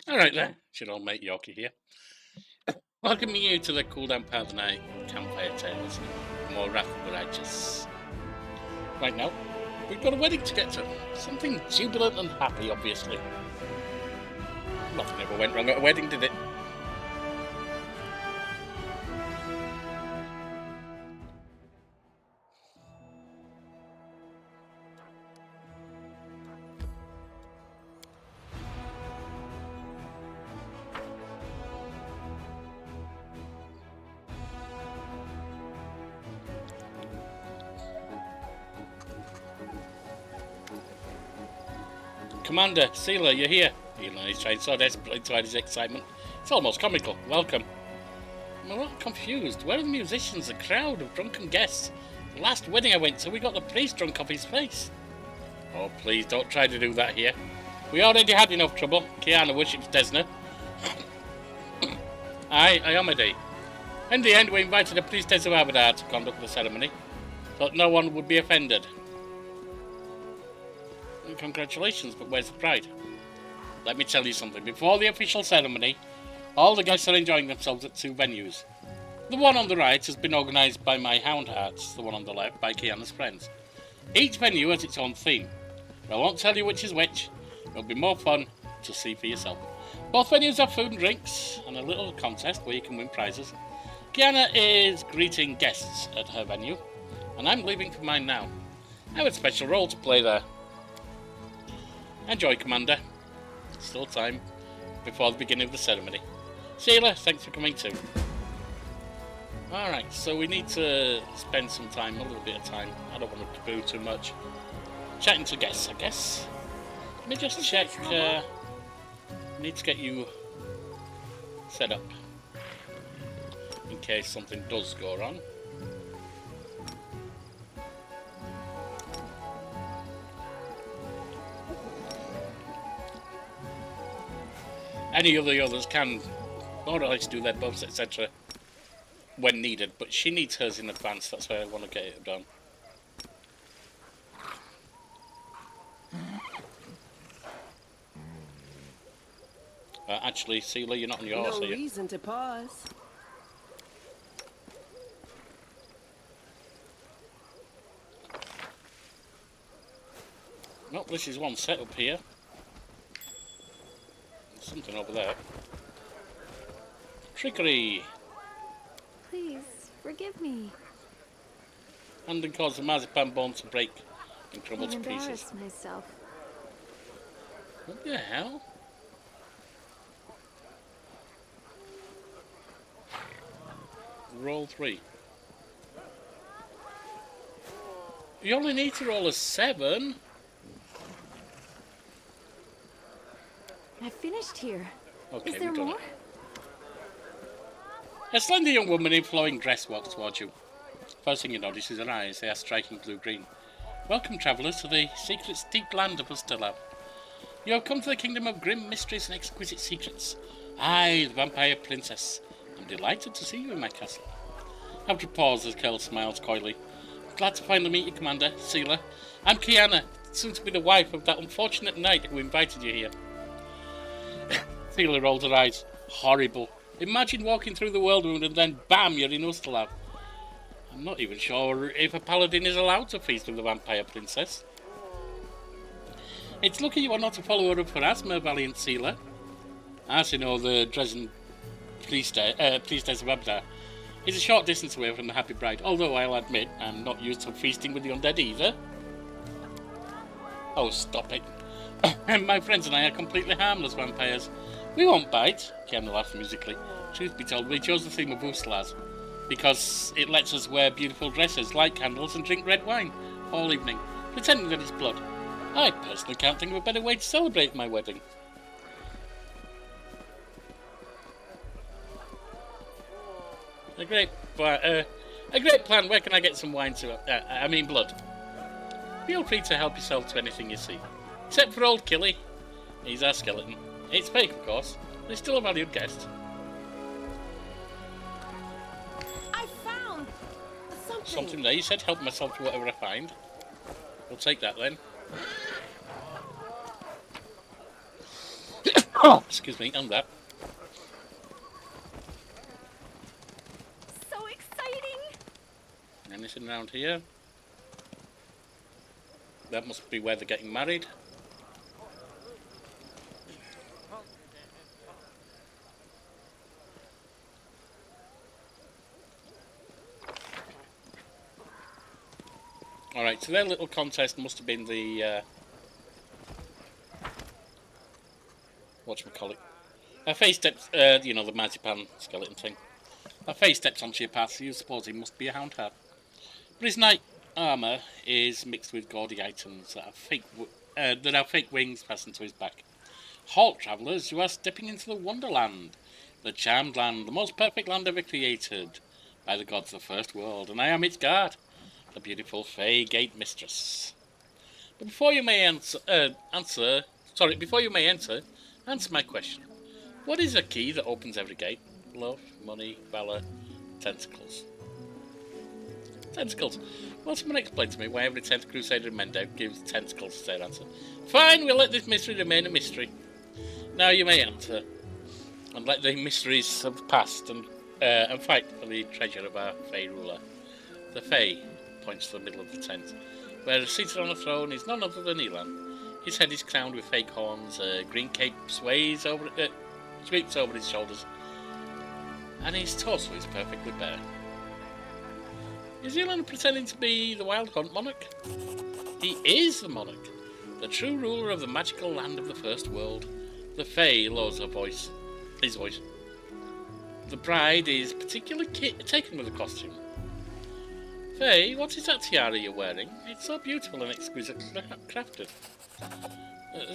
Alright then, should old mate Yorkie here. Welcoming you to the cool down part of the night campfire tales. More wrath but righteous. Right now, we've got a wedding to get to. Something jubilant and happy, obviously. Nothing ever went wrong at a wedding, did it? Commander, Seelah, you're here. Elan is trying so desperately to hide his excitement. It's almost comical. Welcome. I'm a little confused. Where are the musicians, the crowd of drunken guests? The last wedding I went to, we got the priest drunk off his face. Oh, please, don't try to do that here. We already had enough trouble. Kiana worships Desna. I am a day. In the end, we invited the priestess of Abadar to conduct the ceremony. Thought no one would be offended. Congratulations, but where's the bride? Let me tell you something. Before the official ceremony, all the guests are enjoying themselves at two venues. The one on the right has been organised by my hound hearts, the one on the left by Kiana's friends. Each venue has its own theme. I won't tell you which is which. It'll be more fun to see for yourself. Both venues have food and drinks, and a little contest where you can win prizes. Kiana is greeting guests at her venue, and I'm leaving for mine now. I have a special role to play there. Enjoy, Commander. Still time before the beginning of the ceremony. Seelah, thanks for coming too. Alright, so we need to spend some time, a little bit of time. I don't want to taboo too much. Chatting to guests, I guess. Let me just check. I need to get you set up in case something does go wrong. Any of the others can more or less do their buffs, etc. when needed, but she needs hers in advance, that's why I want to get it done. Actually, Seelah, you're not on your horse, are you? No reason to pause. Nope, this is one set up here. Something over there. Trickery! Please, forgive me. And then cause the marzipan bone to break and crumble to I'm pieces. embarrassed myself. What the hell? Roll 3. You only need to roll a 7. I finished here. Okay, Is there we've done more? it. A slender young woman in flowing dress walks towards you. First thing you notice is her eyes. They are striking blue-green. Welcome, travellers, to the secret steep land of Ustalab. You have come to the kingdom of grim mysteries and exquisite secrets. I, the vampire princess, am delighted to see you in my castle. After a pause, as Kel smiles coyly. Glad to finally meet you, Commander, Seelah. I'm Kiana, soon to be the wife of that unfortunate knight who invited you here. Seelah rolled her eyes. Horrible. Imagine walking through the world wound and then bam, you're in Ustalab. I'm not even sure if a paladin is allowed to feast with the vampire princess. It's lucky you are not a follower of Pharasma, valiant Seelah. As you know, the Dresden priestess of Abdar is a short distance away from the happy bride, although I'll admit I'm not used to feasting with the undead either. Oh, stop it. My friends and I are completely harmless vampires. We won't bite, Kiana laughs musically. Truth be told, we chose the theme of Ustalaz because it lets us wear beautiful dresses, light candles and drink red wine all evening, pretending that it's blood. I personally can't think of a better way to celebrate my wedding. A great plan. Where can I get some wine to? Blood. Feel free to help yourself to anything you see. Except for old Killy. He's our skeleton. It's fake, of course, but he's still a valued guest. I found Something there. You said help myself to whatever I find. We'll take that then. Oh, excuse me, and that. So exciting! Anything around here? That must be where they're getting married. Alright, so their little contest must have been the, whatchamacallit. Her face steps, you know, the marzipan skeleton thing. Her face steps onto your path, so you suppose he must be a hound hat. But his knight armour is mixed with gaudy items that have fake wings fastened to his back. Halt, travellers, you are stepping into the Wonderland, the charmed land, the most perfect land ever created by the gods of the first world, and I am its guard, the beautiful Fey Gate Mistress. But before you may answer my question. What is a key that opens every gate? Love, money, valour, tentacles. Tentacles. Will someone explain to me why every 10th Crusader in Mendel gives tentacles as their answer? Fine, we'll let this mystery remain a mystery. Now you may answer, and let the mysteries of the past and fight for the treasure of our Fey ruler. The Fey points to the middle of the tent, where seated on a throne is none other than Elan. His head is crowned with fake horns, a green cape sweeps over his shoulders, and his torso is perfectly bare. Is Elan pretending to be the Wild Hunt monarch? He is the monarch, the true ruler of the magical land of the first world. The Fey lowers his voice. The bride is particularly taken with the costume. Fey, what is that tiara you're wearing? It's so beautiful and exquisitely crafted.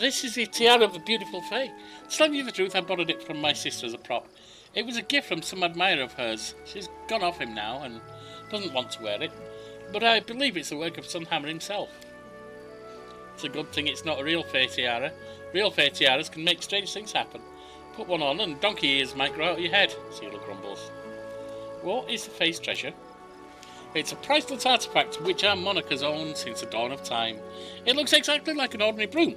This is the tiara of the beautiful Fey. To tell you the truth, I borrowed it from my sister as a prop. It was a gift from some admirer of hers. She's gone off him now and doesn't want to wear it, but I believe it's the work of Sunhammer himself. It's a good thing it's not a real Fey tiara. Real Fey tiaras can make strange things happen. Put one on and donkey ears might grow out of your head, Seelah grumbles. What is the Fey's treasure? It's a priceless artifact which our monarch has owned since the dawn of time. It looks exactly like an ordinary broom.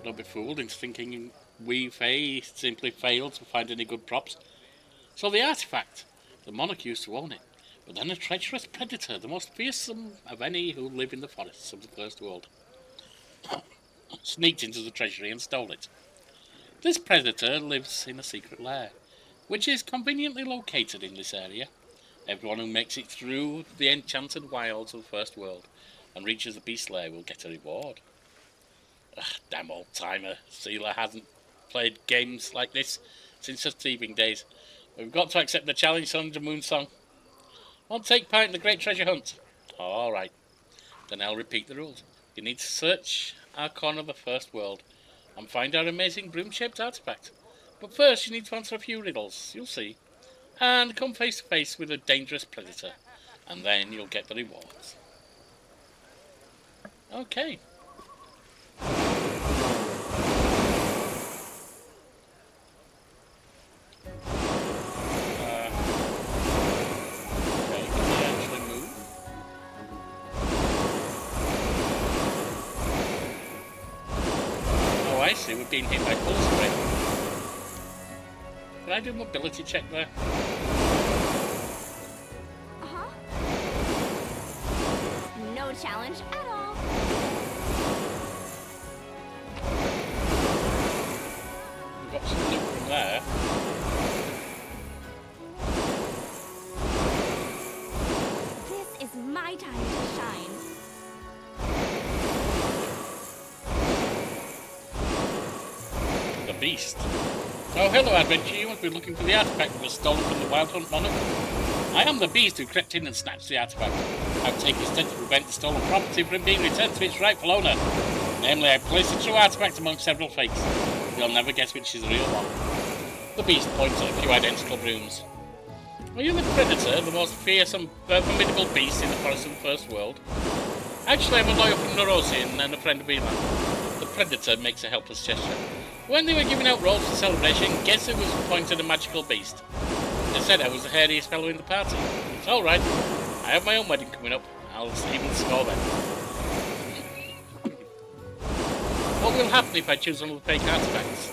Don't be fooled into thinking we Fey simply failed to find any good props. So the artifact, the monarch used to own it, but then a treacherous predator, the most fearsome of any who live in the forests of the first world, sneaked into the treasury and stole it. This predator lives in a secret lair, which is conveniently located in this area. Everyone who makes it through the enchanted wilds of the first world and reaches the beast lair will get a reward. Damn old timer. Seelah hasn't played games like this since her thieving days. We've got to accept the challenge, Thunder Moonsong. Want to take part in the great treasure hunt? Alright. Then I'll repeat the rules. You need to search our corner of the first world and find our amazing broom-shaped artifact. But first you need to answer a few riddles, you'll see. And come face to face with a dangerous predator. And then you'll get the rewards. Okay. We're being hit by pulse spray. Can I do a mobility check there? Uh-huh. No challenge at all. We've got some loot from there. This is my time to shine. Beast. Oh, hello, adventurer. You must be looking for the artifact that was stolen from the Wild Hunt monarch. I am the beast who crept in and snatched the artifact. I've taken steps to prevent the stolen property from being returned to its rightful owner. Namely, I placed the true artifact among several fakes. You'll never guess which is the real one. The beast points at a few identical brooms. Are you the predator, the most fearsome, formidable beast in the forest of the first world? Actually, I'm a lawyer from Norosian and a friend of Elan. The predator makes a helpless gesture. When they were giving out rolls for celebration, guess who was appointed a magical beast? They said I was the hairiest fellow in the party. It's alright. I have my own wedding coming up. I'll even score then. What will happen if I choose one of the fake artifacts?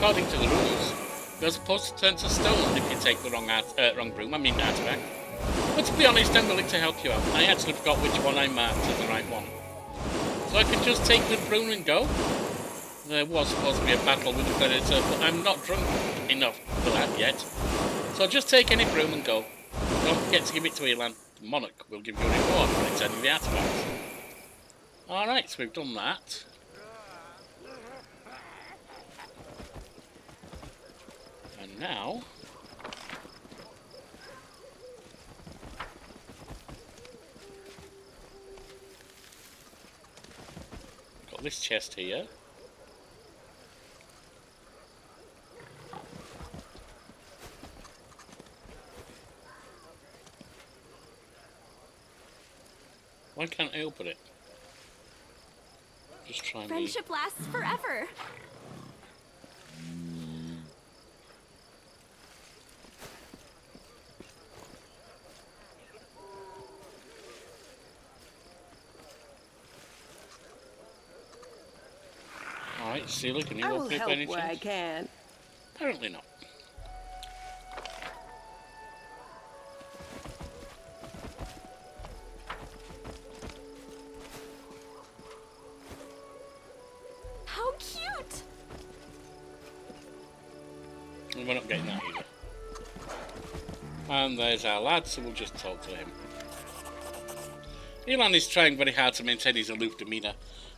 according to the rules, you're supposed to turn to stone if you take the wrong broom, artifact. But to be honest, I'm willing to help you out. I actually forgot which one I marked as the right one. So I can just take the broom and go? There was supposed to be a battle with the predator, but I'm not drunk enough for that yet. So just take any broom and go. Don't forget to give it to Elan. The monarch will give you a reward for returning the artifacts. Alright, so we've done that. And now... got this chest here. Why can't I open it? Just try and Friendship lasts forever. Alright, Seelah, can you I will open it by help any where I chance? can. Apparently not. How cute! And we're not getting that either. And there's our lad, so we'll just talk to him. Elan is trying very hard to maintain his aloof demeanour,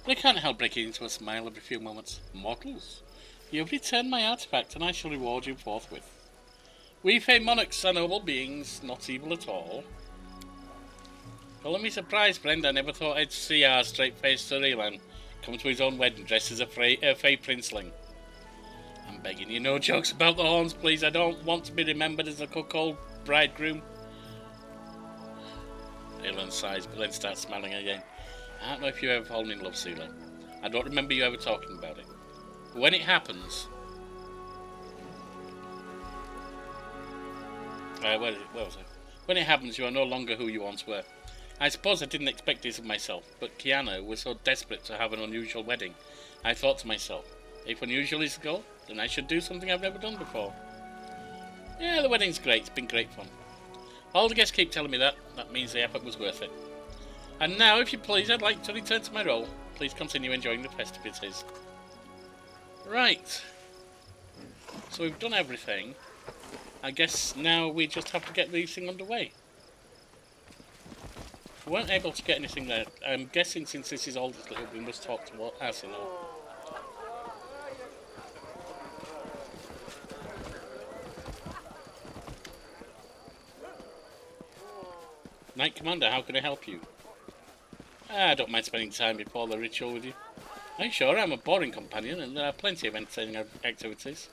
but I can't help breaking into a smile every few moments. Mortals, you have returned my artifact, and I shall reward you forthwith. We Fey monarchs are noble beings, not evil at all. Follow me surprised, friend. I never thought I'd see our straight-faced Sir Elan come to his own wedding dressed as a Fey princeling. I'm begging you, no jokes about the horns, please. I don't want to be remembered as a cuckold bridegroom. Elan sighs, but then starts smiling again. I don't know if you ever fallen in love, Seelah. I don't remember you ever talking about it. But when it happens... where was I? When it happens, you are no longer who you once were. I suppose I didn't expect this of myself, but Kiana was so desperate to have an unusual wedding. I thought to myself, if unusual is the goal, then I should do something I've never done before. Yeah, the wedding's great. It's been great fun. All the guests keep telling me that. That means the effort was worth it. And now, if you please, I'd like to return to my role. Please continue enjoying the festivities. Right. So we've done everything. I guess now we just have to get this thing underway. We weren't able to get anything there. I'm guessing since this is all this little, we must talk to what Arsenal. Knight Commander, how can I help you? I don't mind spending time before the ritual with you. Are you sure? I'm a boring companion and there are plenty of entertaining activities.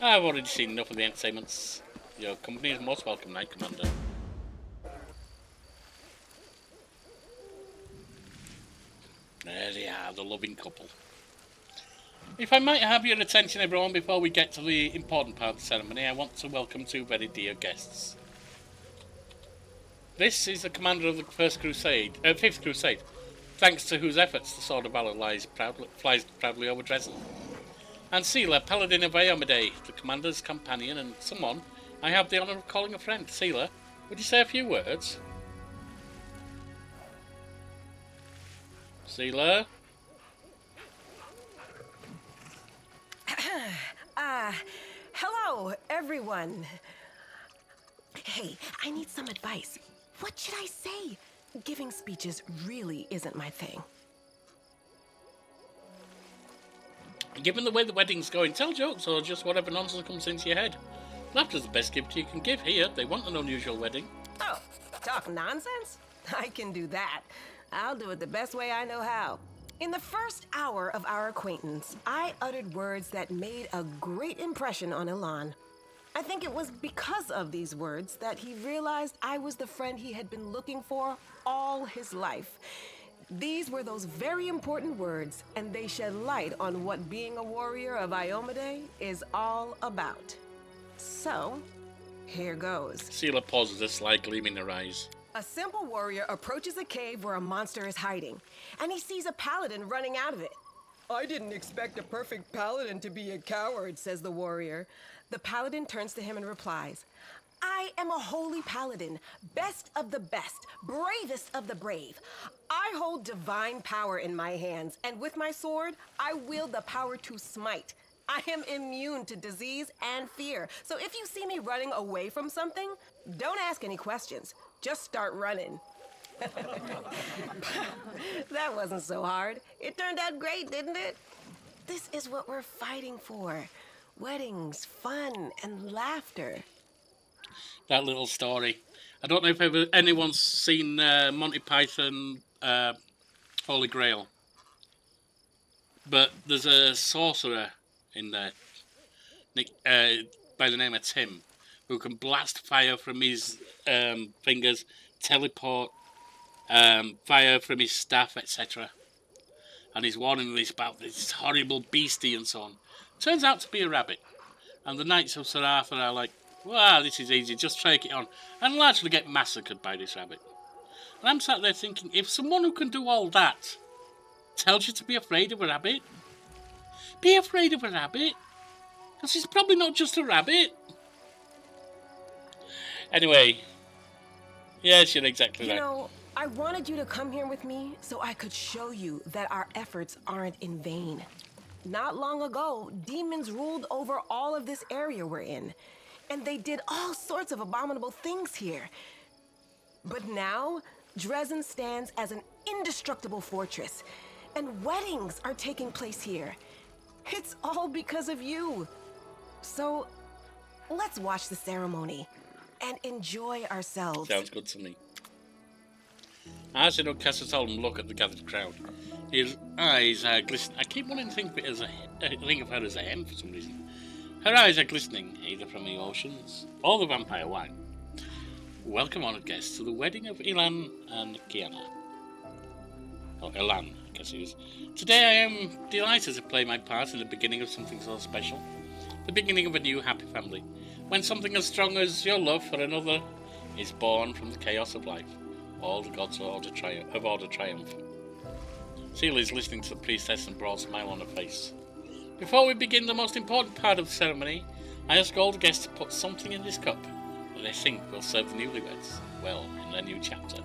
I've already seen enough of the entertainments. Your company is most welcome, Knight Commander. There they are, the loving couple. If I might have your attention, everyone, before we get to the important part of the ceremony, I want to welcome two very dear guests. This is the commander of the Fifth Crusade, thanks to whose efforts the Sword of Valor flies proudly over Dresden. And Seelah, Paladin of Iomade, the commander's companion and someone I have the honour of calling a friend. Seelah, would you say a few words? Seelah? Hello, everyone. Hey, I need some advice. What should I say? Giving speeches really isn't my thing. Given the way the wedding's going, tell jokes or just whatever nonsense comes into your head. Laughter's the best gift you can give here. They want an unusual wedding. Oh, talk nonsense? I can do that. I'll do it the best way I know how. In the first hour of our acquaintance, I uttered words that made a great impression on Elan. I think it was because of these words that he realized I was the friend he had been looking for all his life. These were those very important words, and they shed light on what being a warrior of Iomade is all about. So, here goes. Seelah pauses, a sly gleam in her eyes. A simple warrior approaches a cave where a monster is hiding, and he sees a paladin running out of it. I didn't expect a perfect paladin to be a coward, says the warrior. The paladin turns to him and replies, I am a holy paladin, best of the best, bravest of the brave. I hold divine power in my hands, and with my sword, I wield the power to smite. I am immune to disease and fear, so if you see me running away from something, don't ask any questions. Just start running. That wasn't so hard. It turned out great, didn't it? This is what we're fighting for. Weddings, fun, and laughter. That little story. I don't know if anyone's seen Monty Python Holy Grail, but there's a sorcerer in there by the name of Tim who can blast fire from his fingers, teleport fire from his staff, etc. And he's warning us about this horrible beastie and so on. Turns out to be a rabbit. And the Knights of Sir Arthur are like, wow, this is easy, just take it on. And largely get massacred by this rabbit. And I'm sat there thinking, if someone who can do all that tells you to be afraid of a rabbit, be afraid of a rabbit. Because he's probably not just a rabbit. Anyway, yes, you're exactly right. You know, I wanted you to come here with me so I could show you that our efforts aren't in vain. Not long ago, demons ruled over all of this area we're in, and they did all sorts of abominable things here. But now, Dresden stands as an indestructible fortress, and weddings are taking place here. It's all because of you. So, let's watch the ceremony and enjoy ourselves. Sounds good to me. As he casts his and look at the gathered crowd, his eyes are glistening. I keep wanting to think of her as a hen for some reason. Her eyes are glistening, either from the oceans or the vampire wine. Welcome, honoured guests, to the wedding of Elan and Kiana. Or Elan, I guess it is. Today I am delighted to play my part in the beginning of something so special. The beginning of a new happy family. When something as strong as your love for another is born from the chaos of life. All the gods of order triumph. Seelah is listening to the priestess and broad smile on her face. Before we begin the most important part of the ceremony, I ask all the guests to put something in this cup that they think will serve the newlyweds well in their new chapter.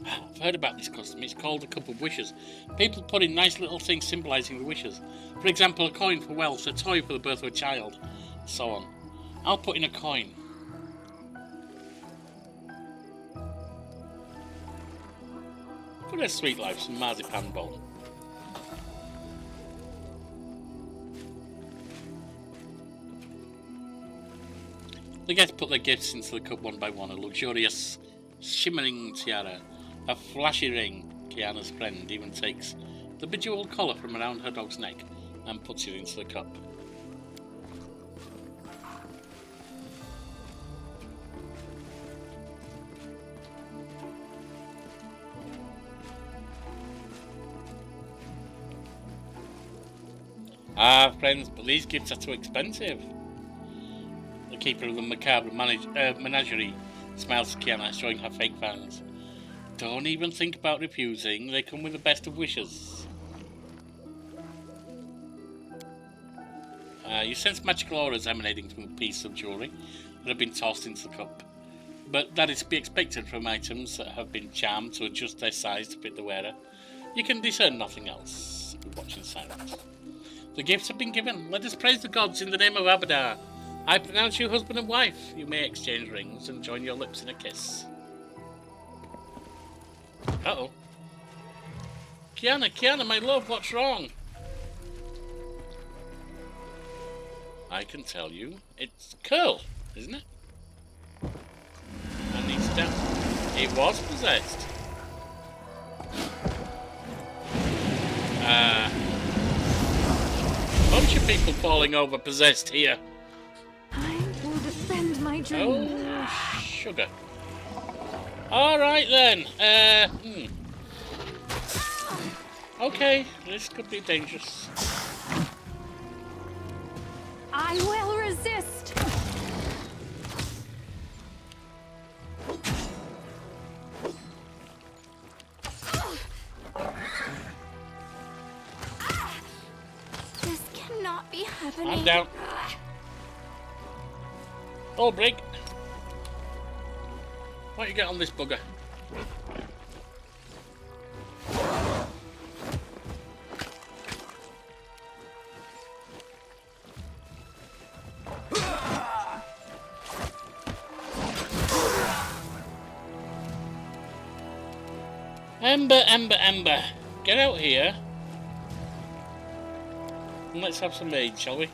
I've heard about this custom. It's called the Cup of Wishes. People put in nice little things symbolising the wishes. For example, a coin for wealth, a toy for the birth of a child, and so on. I'll put in a coin. For their sweet life, some marzipan bowl. The guests put their gifts into the cup one by one. A luxurious, shimmering tiara, a flashy ring. Kiana's friend even takes the bejeweled collar from around her dog's neck and puts it into the cup. Ah, friends, but these gifts are too expensive. The keeper of the macabre menagerie smiles at Kiana, showing her fake fangs. Don't even think about refusing. They come with the best of wishes. You sense magical auras emanating from a piece of jewellery that have been tossed into the cup. But that is to be expected from items that have been charmed to adjust their size to fit the wearer. You can discern nothing else. Watch in silence. The gifts have been given. Let us praise the gods in the name of Abadar. I pronounce you husband and wife. You may exchange rings and join your lips in a kiss. Uh-oh. Kiana, my love, what's wrong? I can tell you. It's Curl, isn't it? And he's down. It was possessed. Bunch of people falling over possessed here. I will defend my dream. Oh, sugar. Alright then. Okay, this could be dangerous. I will resist. cannot be happening. I'm down. Oh, break. Why don't you get on this bugger? Ember, Ember, Ember. Get out here. And let's have some aid, shall we?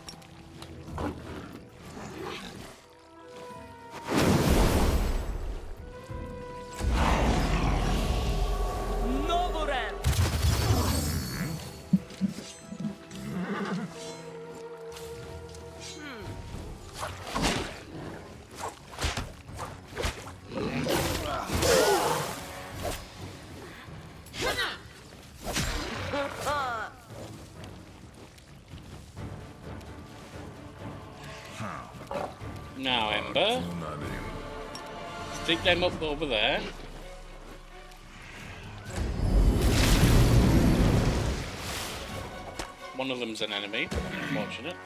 Now, Ember. Stick them up over there. One of them's an enemy, unfortunate.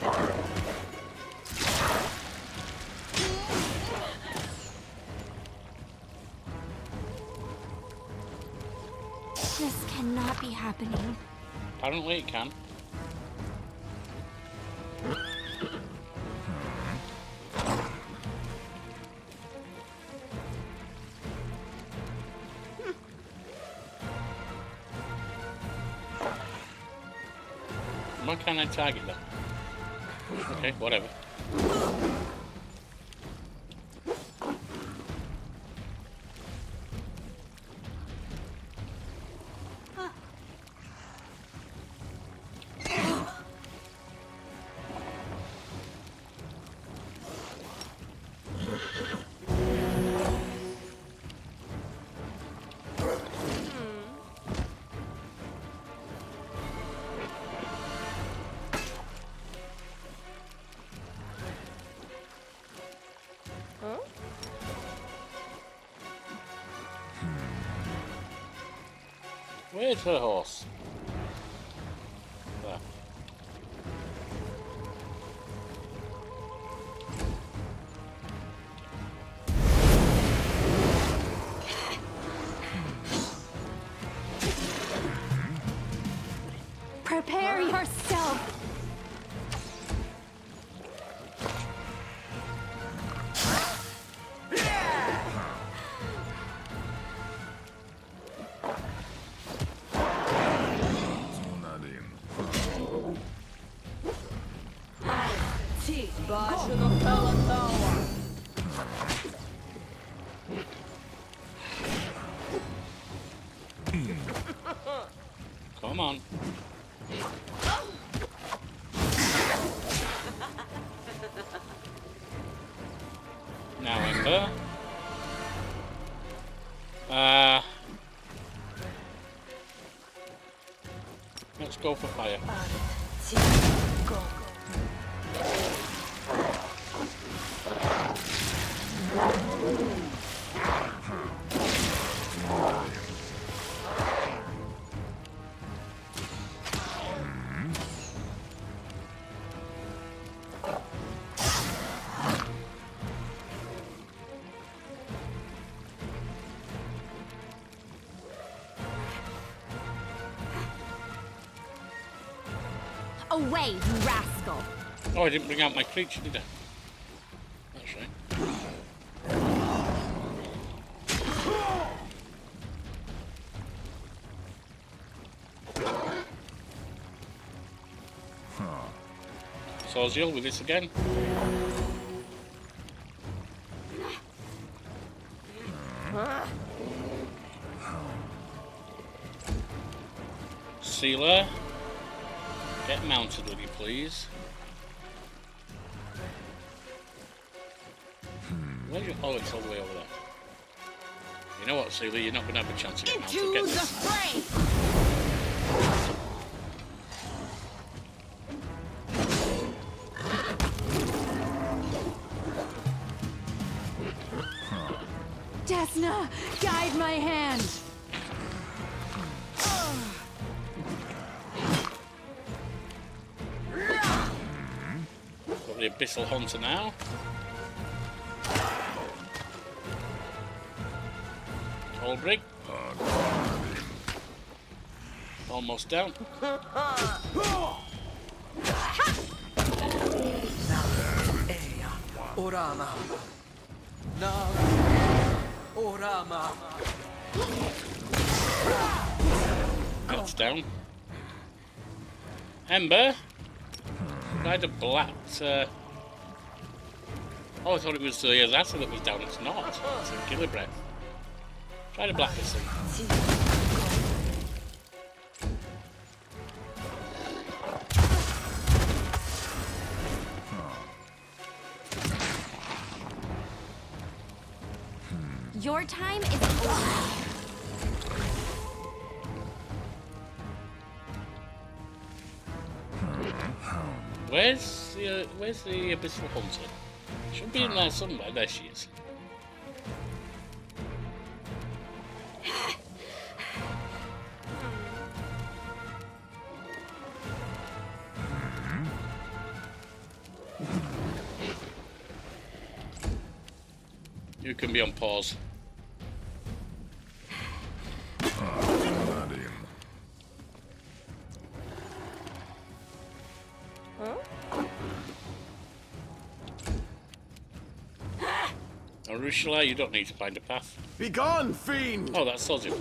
This cannot be happening. Apparently it can. Why can't I target them? Okay, whatever. Where's her horse? There. Prepare yourself. Come on. Now, Ember. Let's go for fire. Away, you rascal! Oh, I didn't bring out my creature, did I? That's right. Sorziel with this again. Seelah, get mounted, will you please? Where's your... Oh, it's all the way over there. You know what, Seelah, you're not going to have a chance to get mounted. Into Get the this. fray! Desna, guide my hand! The Abyssal Hunter now. Holbrick. Almost down. Orama. Orama. That's down. Ember. Tried a black. Oh, I thought it was Yazasa that was down. It's not. It's a killer breath. Try to black this thing. Your time is over. Where's the Abyssal Hunter? Should be in there somewhere. There she is. You can be on pause. Arushala, you don't need to find a path. Be gone, fiend! Oh, that's Sozu.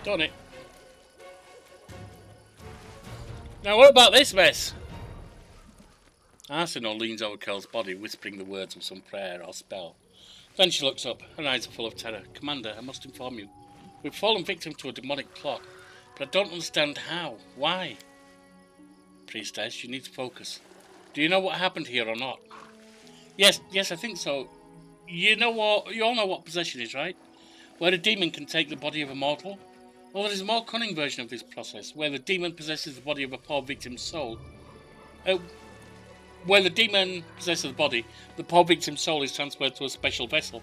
Done it. Now what about this mess? Arsenal leans over Curl's body, whispering the words of some prayer or spell. Then she looks up, her eyes are full of terror. Commander, I must inform you. We've fallen victim to a demonic plot, but I don't understand how. Why? Priestess, you need to focus. Do you know what happened here or not? Yes, I think so. You all know what possession is, right? Where a demon can take the body of a mortal? Well, there is a more cunning version of this process, where the demon possesses the body of a poor victim's soul. Where the demon possesses the body, the poor victim's soul is transferred to a special vessel.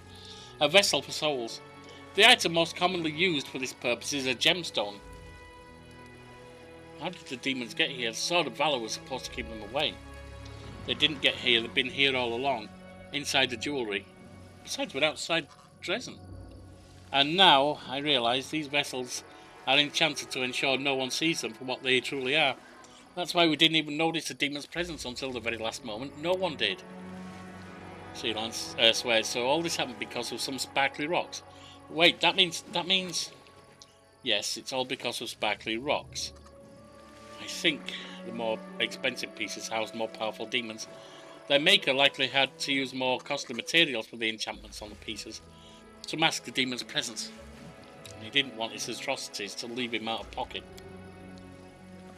A vessel for souls. The item most commonly used for this purpose is a gemstone. How did the demons get here? The Sword of Valor was supposed to keep them away. They didn't get here, they've been here all along. Inside the jewellery. Besides, we're outside Dresden. And now, I realise these vessels are enchanted to ensure no one sees them for what they truly are. That's why we didn't even notice the demon's presence until the very last moment. No one did. Seelah swears, so all this happened because of some sparkly rocks. Wait, that means... Yes, it's all because of sparkly rocks. I think the more expensive pieces housed more powerful demons. Their maker likely had to use more costly materials for the enchantments on the pieces to mask the demon's presence. And he didn't want his atrocities to leave him out of pocket.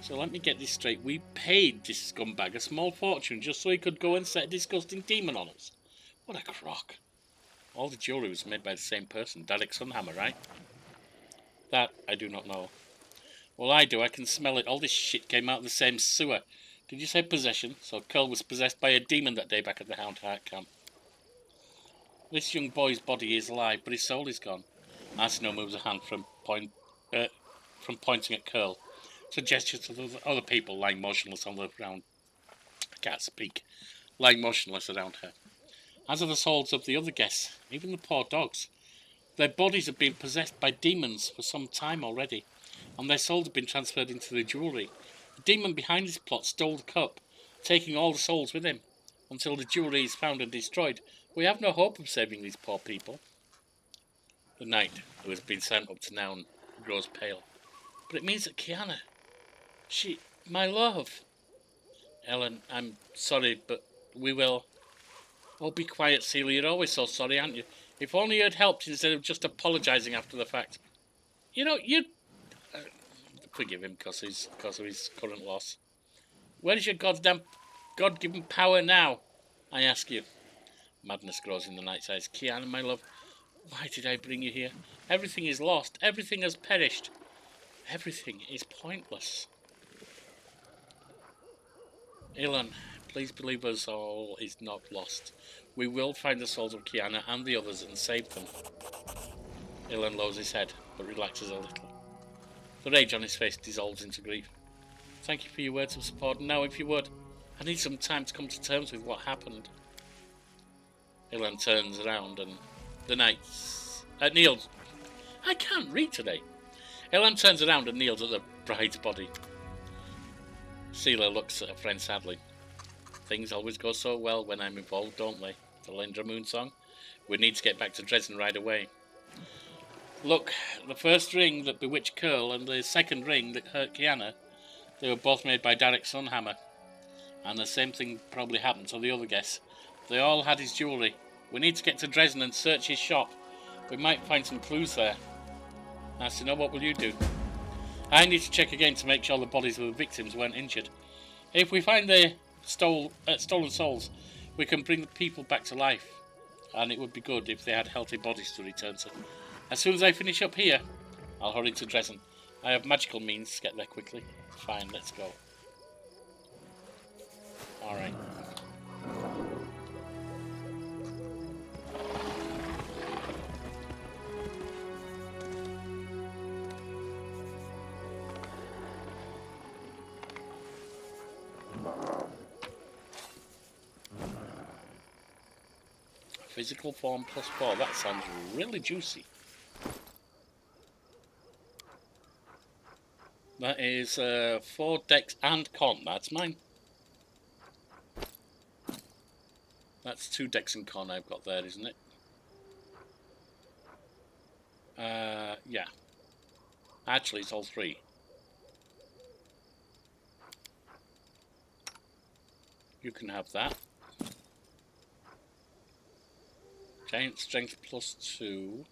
So let me get this straight. We paid this scumbag a small fortune just so he could go and set a disgusting demon on us. What a crock. All the jewellery was made by the same person, Derek Sunhammer, right? That I do not know. Well, I do. I can smell it. All this shit came out of the same sewer. Did you say possession? So Curl was possessed by a demon that day back at the Houndheart camp. This young boy's body is alive, but his soul is gone. Arsino moves a hand from pointing at Curl to gestures to the other people lying motionless on the ground. I can't speak. Lying motionless around her. As are the souls of the other guests, even the poor dogs. Their bodies have been possessed by demons for some time already, and their souls have been transferred into the jewellery. The demon behind this plot stole the cup, taking all the souls with him. Until the jewellery is found and destroyed, we have no hope of saving these poor people. The knight, who has been sent up to now, grows pale. But it means that Kiana... my love... Ellen, I'm sorry, but we will... Oh, be quiet, Seelah. You're always so sorry, aren't you? If only you had helped instead of just apologising after the fact. You know, you... forgive him because of his current loss. Where is your goddamn God-given power now? I ask you. Madness grows in the knight's eyes. Kiana, my love, why did I bring you here? Everything is lost. Everything has perished. Everything is pointless. Elan, please believe us all is not lost. We will find the souls of Kiana and the others and save them. Elan lowers his head, but relaxes a little. The rage on his face dissolves into grief. Thank you for your words of support. Now, if you would, I need some time to come to terms with what happened. Elan turns around and the knights... kneels. I can't read today. Elan turns around and kneels at the bride's body. Seelah looks at her friend sadly. Things always go so well when I'm involved, don't they? Thalindra moon song. We need to get back to Dresden right away. Look, the first ring that bewitched Curl and the second ring that hurt Kiana, they were both made by Derek's Sunhammer. And the same thing probably happened to the other guests. They all had his jewellery. We need to get to Dresden and search his shop. We might find some clues there. Nice to know, what will you do? I need to check again to make sure the bodies of the victims weren't injured. If we find their stolen souls, we can bring the people back to life. And it would be good if they had healthy bodies to return to. As soon as I finish up here, I'll hurry to Dresden. I have magical means to get there quickly. Fine, let's go. Alright. Physical form +4. That sounds really juicy. That is 4 dex and con. That's mine. That's 2 dex and con I've got there, isn't it? Yeah. Actually, it's all 3. You can have that. Giant strength +2.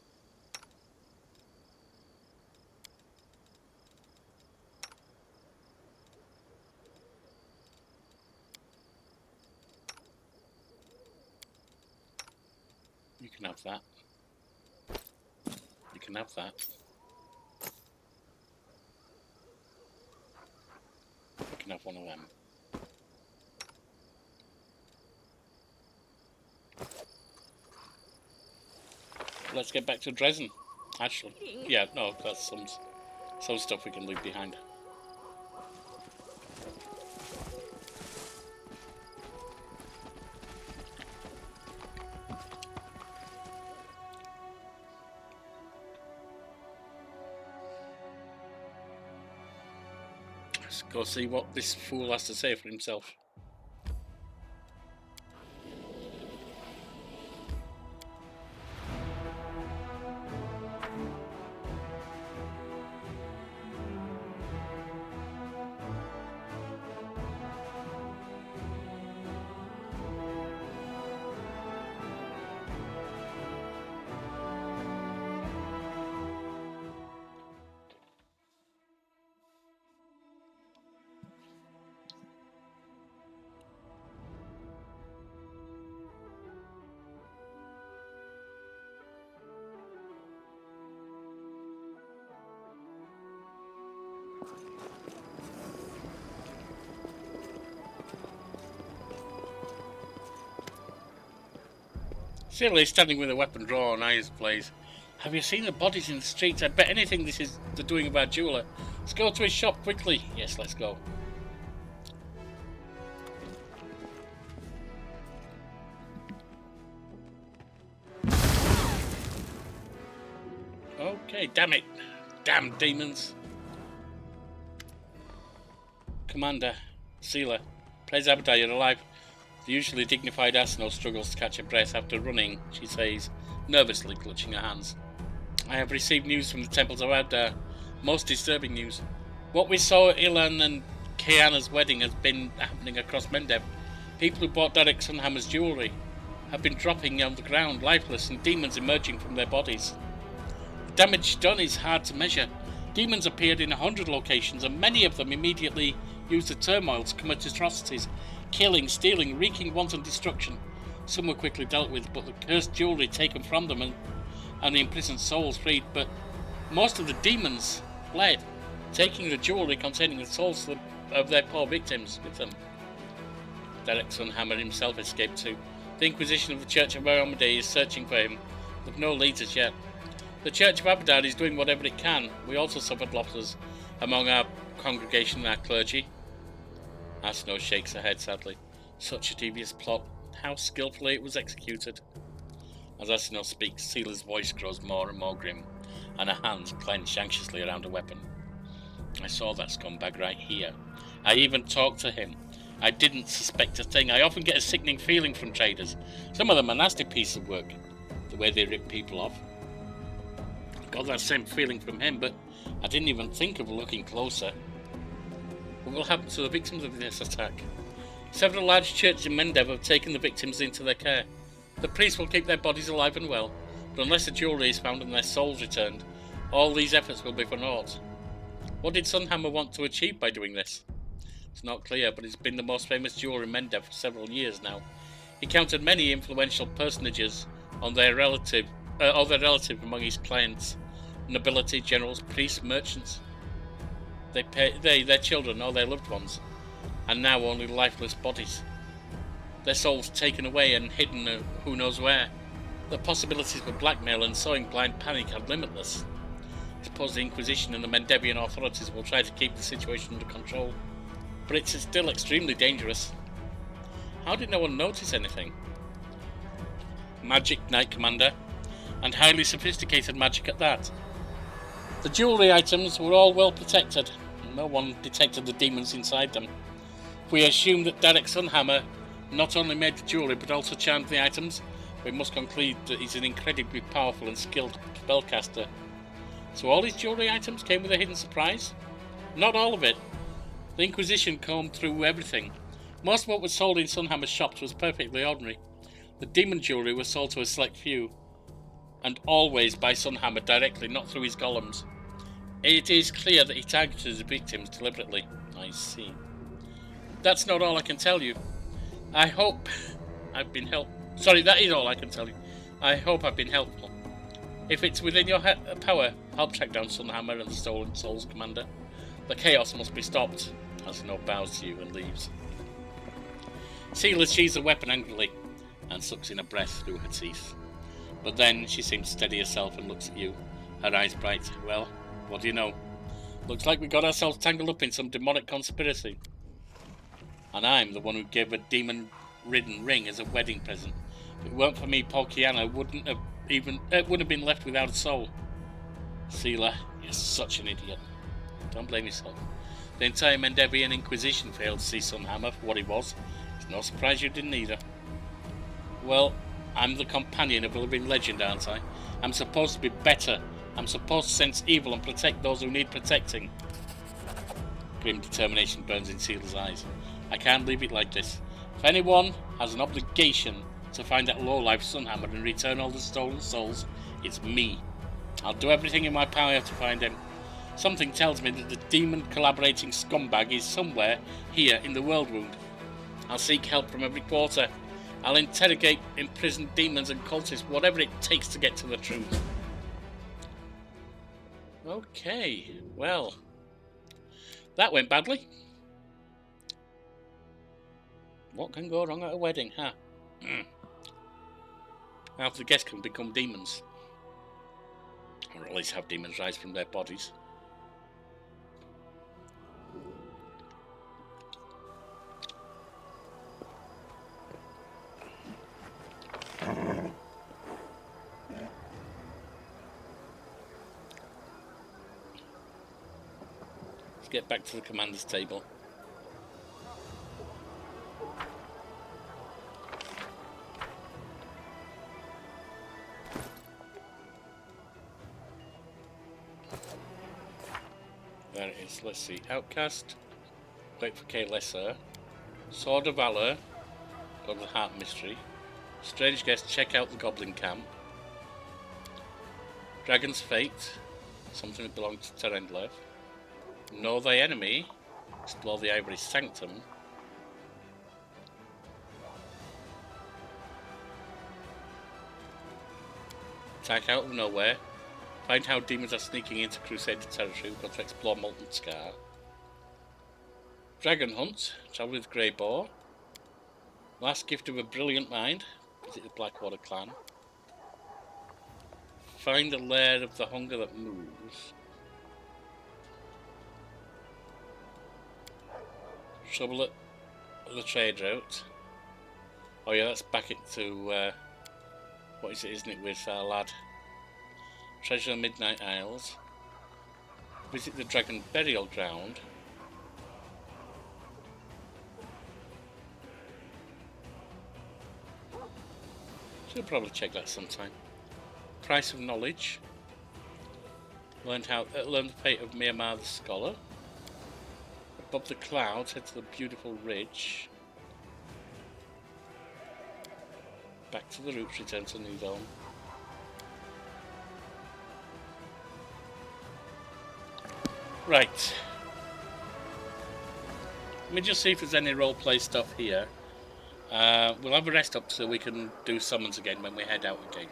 You can have that. You can have that. You can have one of them. Let's get back to Dresden. Actually, yeah, no, that's some stuff we can leave behind. Let's go see what this fool has to say for himself. Seelah is standing with a weapon drawn, eyes ablaze. Have you seen the bodies in the streets? I bet anything this is the doing of our jeweller. Let's go to his shop quickly. Yes, let's go. Okay, damn it. Damn demons. Commander, Seelah, praise Abadai, you're alive. The usually dignified Arsenal struggles to catch her breath after running, she says, nervously clutching her hands. I have received news from the temples of Abdar. Most disturbing news. What we saw at Elan and Kiana's wedding has been happening across Mendev. People who bought Derek Sunhammer's jewellery have been dropping on the ground, lifeless, and demons emerging from their bodies. The damage done is hard to measure. Demons appeared in 100 locations, and many of them immediately used the turmoil to commit atrocities, killing, stealing, wreaking wanton destruction. Some were quickly dealt with, but the cursed jewellery taken from them and the imprisoned souls freed, but most of the demons fled, taking the jewellery containing the souls of their poor victims with them. Derek Sunhammer himself escaped too. The Inquisition of the Church of Armaday is searching for him, with no leads as yet. The Church of Abaddon is doing whatever it can. We also suffered losses among our congregation and our clergy. Arsinoe shakes her head sadly. Such a devious plot. How skillfully it was executed. As Arsinoe speaks, Seelah's voice grows more and more grim, and her hands clench anxiously around a weapon. I saw that scumbag right here. I even talked to him. I didn't suspect a thing. I often get a sickening feeling from traders. Some of them are nasty pieces of work, the way they rip people off. I got that same feeling from him, but I didn't even think of looking closer. What will happen to the victims of this attack? Several large churches in Mendev have taken the victims into their care. The priests will keep their bodies alive and well, but unless the jewellery is found and their souls returned, all these efforts will be for naught. What did Sunhammer want to achieve by doing this? It's not clear, but it's been the most famous jeweller in Mendev for several years now. He counted many influential personages on their relative among his clients: nobility, generals, priests, merchants. Their children, or their loved ones, and now only lifeless bodies. Their souls taken away and hidden who knows where. The possibilities for blackmail and sowing blind panic are limitless. I suppose the Inquisition and the Mendevian authorities will try to keep the situation under control, but it's still extremely dangerous. How did no one notice anything? Magic, Knight Commander, and highly sophisticated magic at that. The jewellery items were all well protected, and no one detected the demons inside them. If we assume that Derek Sunhammer not only made the jewellery but also charmed the items, we must conclude that he's an incredibly powerful and skilled spellcaster. So all his jewellery items came with a hidden surprise? Not all of it. The Inquisition combed through everything. Most of what was sold in Sunhammer's shops was perfectly ordinary. The demon jewellery was sold to a select few, and always by Sunhammer directly, not through his golems. It is clear that he targeted his victims deliberately. I see. That's not all I can tell you. I hope I've been helpful. Sorry, that is all I can tell you. I hope I've been helpful. If it's within your power, help track down Sunhammer and the Stolen Souls Commander. The chaos must be stopped. Arsinoe bows to you and leaves. Seelah sheathes the weapon angrily and sucks in a breath through her teeth. But then she seems to steady herself and looks at you, her eyes bright. Well, what do you know? Looks like we got ourselves tangled up in some demonic conspiracy. And I'm the one who gave a demon-ridden ring as a wedding present. If it weren't for me, Polkiana wouldn't have been left without a soul. Seelah, you're such an idiot. Don't blame yourself. The entire Mendevian Inquisition failed to see Sunhammer for what he was. It's no surprise you didn't either. Well, I'm the companion of a living legend, aren't I? I'm supposed to be better. I'm supposed to sense evil and protect those who need protecting. Grim determination burns in Seelah's eyes. I can't leave it like this. If anyone has an obligation to find that lowlife Sunhammer and return all the stolen souls, it's me. I'll do everything in my power to find him. Something tells me that the demon-collaborating scumbag is somewhere here in the World Wound. I'll seek help from every quarter. I'll interrogate imprisoned demons and cultists, whatever it takes to get to the truth. Okay, well, that went badly. What can go wrong at a wedding, huh? Half the guests can become demons. Or at least have demons rise from their bodies. Let's get back to the commander's table. There it is. Let's see. Outcast. Wait for K. Lesser. Sword of Valor. God of the Heart Mystery. Strange Guest. Check out the Goblin Camp. Dragon's Fate. Something that belongs to Terendlev. Know thy enemy. Explore the Ivory Sanctum. Attack out of nowhere. Find how demons are sneaking into Crusader territory. We've got to explore Molten Scar. Dragon Hunt. Travel with Grey Boar. Last Gift of a Brilliant Mind. Visit the Blackwater Clan. Find the lair of the hunger that moves. Trouble at the trade route. Oh yeah, that's back into what is it, isn't it, with our lad? Treasure the Midnight Isles. Visit the Dragon Burial Ground. Should probably check that sometime. Price of Knowledge. Learn the fate of Myanmar the Scholar. Above the clouds, head to the beautiful ridge. Back to the roots, return to New Dawn. Right. Let me just see if there's any roleplay stuff here. We'll have a rest up so we can do summons again when we head out again.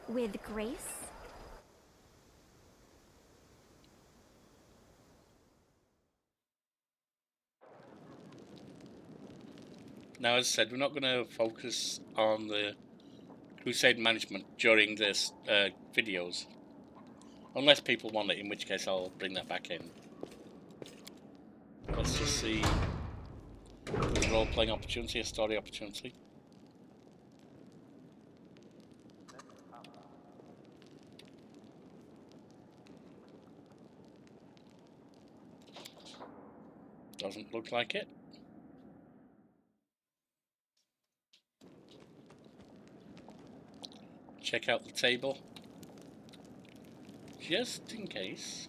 With grace? Now, as I said, we're not going to focus on the crusade management during this videos. Unless people want it, in which case I'll bring that back in. Let's just see a role-playing opportunity, a story opportunity. Doesn't look like it. Check out the table. Just in case.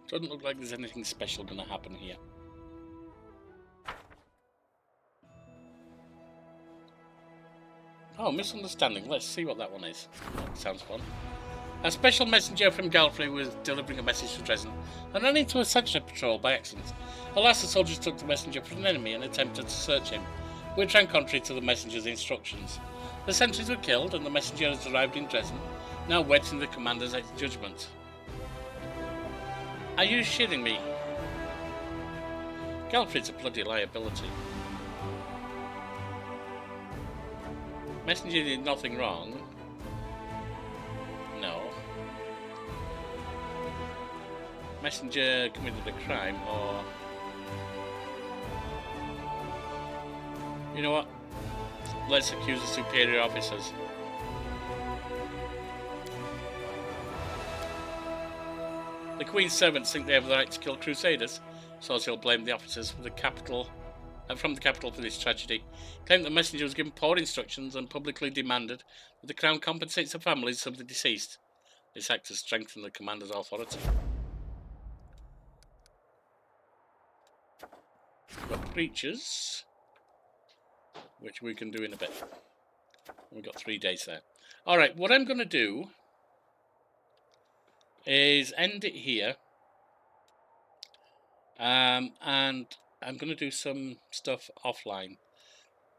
Doesn't look like there's anything special going to happen here. Oh, misunderstanding. Let's see what that one is. Sounds fun. A special messenger from Galfrey was delivering a message to Dresden and ran into a section patrol by accident. Alas, the soldiers took the messenger for an enemy and attempted to search him, which ran contrary to the messenger's instructions. The sentries were killed and the messenger has arrived in Dresden, now waiting the commander's judgment. Are you shitting me? Galfrey's a bloody liability. Messenger did nothing wrong. No. Messenger committed a crime, or... You know what? Let's accuse the superior officers. The Queen's servants think they have the right to kill crusaders, so she'll blame the officers for the capital... from the capital for this tragedy, claimed the messenger was given poor instructions and publicly demanded that the crown compensates the families of the deceased. This act has strengthened the commander's authority. Got preachers, which we can do in a bit. We've got 3 days there. Alright, what I'm going to do is end it here. And I'm going to do some stuff offline.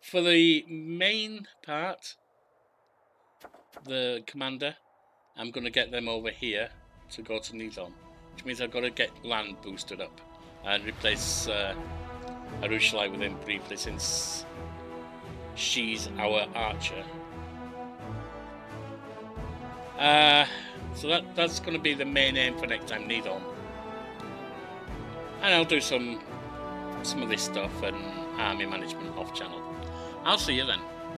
For the main part, the commander, I'm going to get them over here to go to Nizam, which means I've got to get land boosted up and replace Arushalai with him briefly, since she's our archer. So that's going to be the main aim for next time, Nizam. And I'll do some of this stuff and army management off channel. I'll see you then.